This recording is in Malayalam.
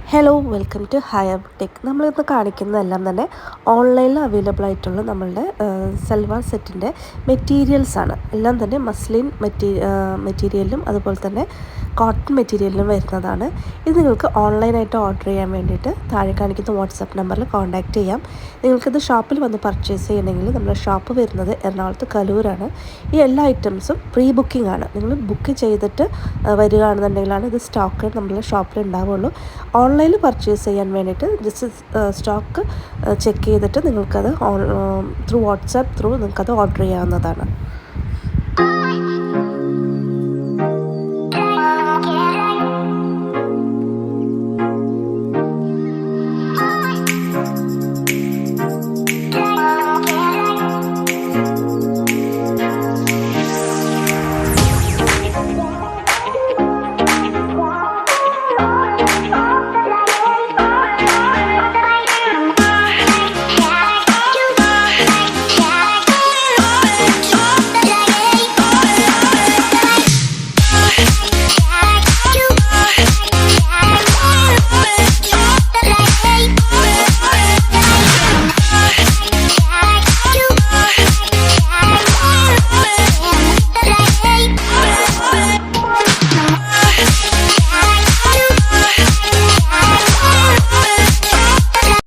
Hello welcome to Higher Tech. നമ്മളിന്ന് കാണിക്കുന്നതെല്ലാം തന്നെ ഓൺലൈനിൽ അവൈലബിൾ ആയിട്ടുള്ള നമ്മളുടെ സൽവാർ സെറ്റിൻ്റെ മെറ്റീരിയൽസാണ്. എല്ലാം തന്നെ മസ്ലിൻ മെറ്റീരിയലിലും അതുപോലെ തന്നെ കോട്ടൺ മെറ്റീരിയലിലും വരുന്നതാണ്. ഇത് നിങ്ങൾക്ക് ഓൺലൈനായിട്ട് ഓർഡർ ചെയ്യാൻ വേണ്ടിയിട്ട് താഴെ കാണിക്കുന്ന വാട്സാപ്പ് നമ്പറിൽ കോൺടാക്റ്റ് ചെയ്യാം. നിങ്ങൾക്കിത് ഷോപ്പിൽ വന്ന് പർച്ചേസ് ചെയ്യണമെങ്കിൽ നമ്മുടെ ഷോപ്പ് വരുന്നത് എറണാകുളത്ത് കലൂരാണ്. ഈ എല്ലാ ഐറ്റംസും പ്രീ ബുക്കിംഗ് ആണ്. നിങ്ങൾ ബുക്ക് ചെയ്തിട്ട് വരികയാണെന്നുണ്ടെങ്കിലാണ് ഇത് സ്റ്റോക്ക് നമ്മുടെ ഷോപ്പിൽ ഉണ്ടാവുള്ളൂ. ഓൺലൈനിൽ പർച്ചേസ് ചെയ്യാൻ വേണ്ടിയിട്ട് ജസ്റ്റ് സ്റ്റോക്ക് ചെക്ക് ചെയ്തിട്ട് നിങ്ങൾക്കത് ത്രൂ വാട്സാപ്പ് നിങ്ങൾക്കത് ഓർഡർ ചെയ്യാവുന്നതാണ്.